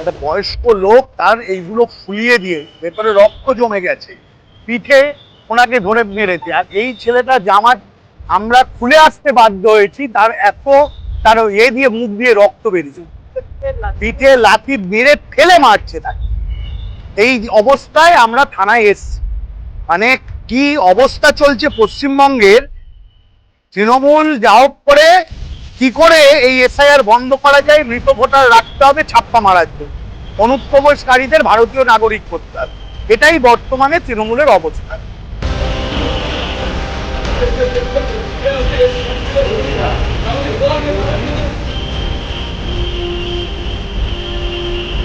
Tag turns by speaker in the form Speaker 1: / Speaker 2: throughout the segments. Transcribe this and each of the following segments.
Speaker 1: একটা বয়স্ক লোক তার এইগুলো ফুলিয়ে দিয়ে ভেতরে রক্ত জমে গেছে, পিঠে ওনাকে ধরে মেরেছে। আর এই ছেলেটা জামা আমরা খুলে আসতে বাধ্য হয়েছি, তার দিয়ে মুখ দিয়ে রক্ত বেরিয়েছে, পিঠে লাথি মেরে ফেলে মারছে তাকে। এই অবস্থায় আমরা থানায় এসছি। মানে কি অবস্থা চলছে পশ্চিমবঙ্গের। তৃণমূল যা হোক করে কি করে এই এসআইআর বন্ধ করা যায়, মৃত ভোটার রাখতে হবে, ছাপ্পা মারার জন্য অনুপ্রবেশকারীদের ভারতীয় নাগরিক করতে হবে, এটাই বর্তমানে তৃণমূলের অবস্থা।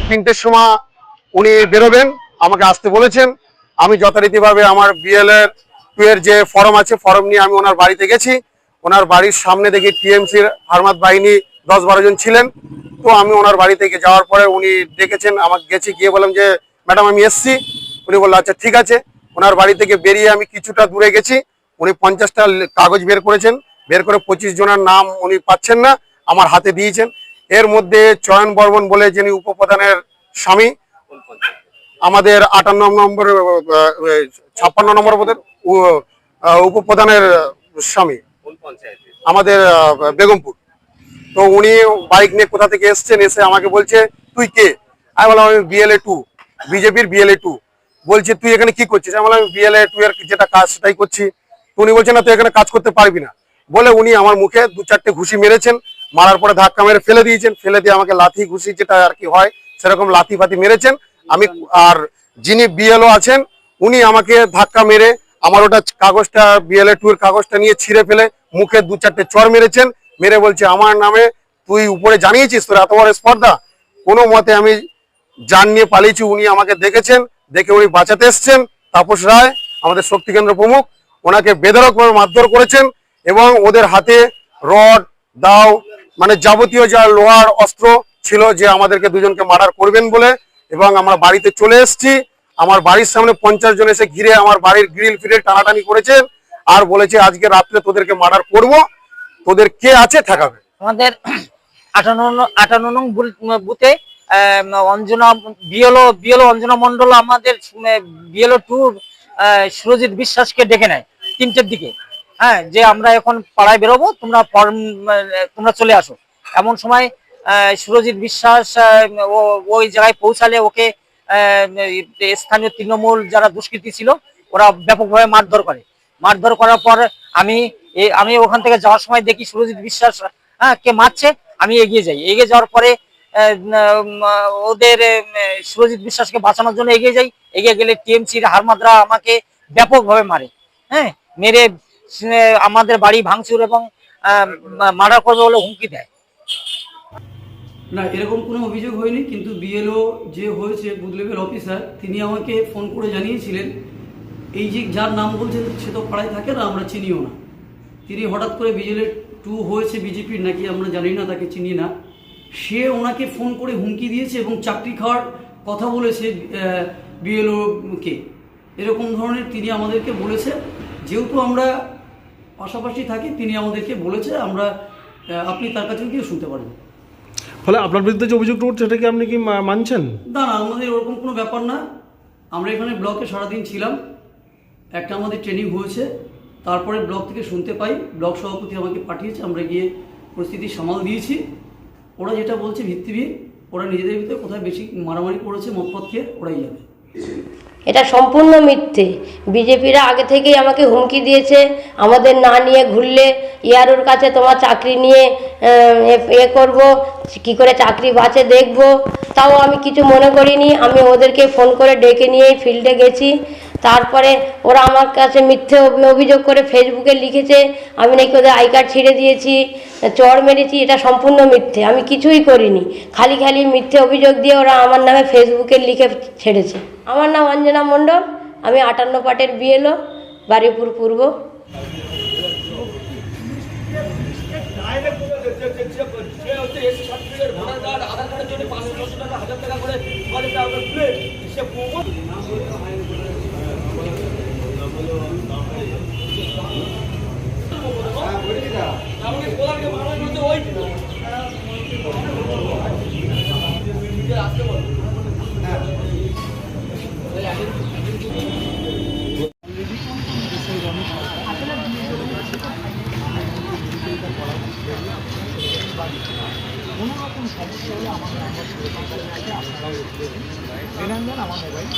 Speaker 1: তিনটের সময় উনি বেরোবেন, আমাকে আসতে বলেছেন। আমি যথারীতিভাবে আমার BLA-2 এর যে ফর্ম আছে, ফর্ম নিয়ে আমি ওনার বাড়িতে গেছি। ওনার বাড়ির সামনে দেখি TMC-র হারমাত বাহিনী 10-12 জন ছিলেন। তো আমি ওনার বাড়ি থেকে যাওয়ার পরে উনি ডেকেছেন, আমাকে গেছি, গিয়ে বললাম যে ম্যাডাম আমি এসছি। উনি বললো আচ্ছা ঠিক আছে। ওনার বাড়ি থেকে বেরিয়ে আমি কিছুটা দূরে গেছি, উনি 50টা কাগজ বের করেছেন, বের করে 25 জনের নাম উনি পাচ্ছেন না, আমার হাতে দিয়েছেন। এর মধ্যে চয়ন বর্মন বলে যিনি উপপ্রধানের স্বামী, আমাদের 58 নম্বর 56 নম্বর পদের উপপ্রধানের স্বামী, আমাদের বেগমপুর। তো উনি বাইক নিয়ে কোথা থেকে এসছেন, এসে আমাকে বলছে তুই কে? আমি বললাম আমি BLA-2, বিজেপির BLA-2। বলছে তুই এখানে কি করছিস? আমি বললাম আমি BLA-2 এর যেটা কাজ সেটাই করছি। উনি বলছেন না তুই এখানে কাজ করতে পারবি না বলে উনি আমার মুখে 2-4টে ঘুষি মেরেছেন। মারার পরে ধাক্কা মেরে ফেলে দিয়েছেন, ফেলে দিয়ে আমাকে লাথি ঘুষি যেটা আর কি হয় সেরকম লাথি ফাতি মেরেছেন। আমি আর যিনি BLO আছেন উনি আমাকে ধাক্কা মেরে আমার ওটা কাগজটা BLA-2 এর কাগজটা নিয়ে ছিঁড়ে ফেলে মুখে 2-4টে চড় মেরেছেন। মেরে বলছে আমার নামে তুই উপরে জানিয়েছিস, তোর এত বড় স্পর্ধা। কোনো মতে আমি জান নিয়ে পালিয়েছি। উনি আমাকে দেখেছেন, দেখে উনি বাঁচাতে এসছেন। তাপস রায় আমাদের শক্তি কেন্দ্র প্রমুখ, ওনাকে বেধড়কভাবে মারধর করেছেন এবং ওদের হাতে রড, দাও, মানে যাবতীয় যা লোহার অস্ত্র ছিল যে আমাদেরকে দুজনকে মার্ডার করবেন বলে। এবং আমরা বাড়িতে চলে এসেছি। আমার বাড়ির সামনে 50 জন এসে ঘিরে আমার বাড়ির গ্রিল ফিরে টানাটানি করেছেন আর বলেছে আজকে রাত্রে তোদেরকে মার্ডার করব, তোদের কে আছে ঠেকাবে।
Speaker 2: আমাদের 58 নং বুথে অঞ্জনা বিএলও অঞ্জনা মন্ডল আমাদের BLA-2 সুরজিৎ বিশ্বাসকে ডেকে নেয় 3টের দিকে। হ্যাঁ, যে আমরা এখন পাড়ায় বেরোবো, তোমরা চলে আসো। এমন সময় সুরজিৎ বিশ্বাস ওই জায়গায় পৌঁছালে ওকে স্থানীয় তৃণমূল যারা দুষ্কৃতী ছিল ওরা ব্যাপকভাবে মারধর করার পর আমি ওখান থেকে যাওয়ার সময় দেখি সুরজিৎ বিশ্বাস কে মারছে। আমি এগিয়ে যাওয়ার পরে ওদের সুরজিৎ বিশ্বাসকে বাঁচানোর জন্য এগিয়ে গেলে TMC-র হারমাদরা আমাকে ব্যাপকভাবে মারে। হ্যাঁ, মেরে আমাদের বাড়ি ভাঙচুর এবং মার্ডার করবে বলে হুমকি দেয়।
Speaker 3: না, এরকম কোনো অভিযোগ হয়নি, কিন্তু BLO যে হয়েছে বুথ লেভেল অফিসার তিনি আমাকে ফোন করে জানিয়েছিলেন এই যে যার নাম বলছেন সে তো পাড়ায় থাকে না, আমরা চিনিও না। তিনি হঠাৎ করে BLA-2 হয়েছে বিজেপির নাকি আমরা জানি না, তাকে চিনি না। সে ওনাকে ফোন করে হুমকি দিয়েছে এবং চাকরি খাওয়ার কথা বলেছে BLO-কে। এরকম ধরনের তিনি আমাদেরকে বলেছে। যেহেতু আমরা পাশাপাশি থাকি তিনি আমাদেরকে বলেছে, আপনি তার কাছে গিয়ে শুনতে পারেন।
Speaker 4: ফলে আপনার বিরুদ্ধে যে অভিযোগটা উঠছে সেটা কি আপনি কি মানছেন?
Speaker 3: না, আমাদের ওরকম কোনো ব্যাপার না। আমরা এখানে ব্লকে সারাদিন ছিলাম, একটা আমাদের ট্রেনিং হয়েছে, তারপরে ব্লক থেকে শুনতে পাই, ব্লক সভাপতি আমাকে পাঠিয়েছে, আমরা গিয়ে পরিস্থিতি সামাল দিয়েছি। ওরা যেটা বলছে ভিত্তিহীন, ওরা নিজেদের ভিতরে কোথায় বেশি মারামারি করেছে মদপথ খেয়ে ওরাই যাবে।
Speaker 5: এটা সম্পূর্ণ মিথ্যে। বিজেপিরা আগে থেকেই আমাকে হুমকি দিয়েছে, আমাদের না নিয়ে ঘুরলে ইয়ারোর কাছে তোমার চাকরি নিয়ে করব, কি করে চাকরি বাঁচে দেখব। তাও আমি কিছু মনে করিনি, আমি ওদেরকে ফোন করে ডেকে নিয়ে ফিল্ডে গেছি। তারপরে ওরা আমার কাছে মিথ্যে অভিযোগ করে ফেসবুকে লিখেছে আমি নাকি ওদের আই কার্ড ছিঁড়ে দিয়েছি, চড় মেরেছি। এটা সম্পূর্ণ মিথ্যে, আমি কিছুই করিনি। খালি মিথ্যে অভিযোগ দিয়ে ওরা আমার নামে ফেসবুকে লিখে ছেড়েছে। আমার নাম অঞ্জনা মণ্ডল, আমি 58 পাটের BLO, বারুইপুর পূর্ব।
Speaker 6: আমাকে কোনো রকম সমস্যা হলে আমার নাম্বার আপনারাও আপনারাও আমার মোবাইল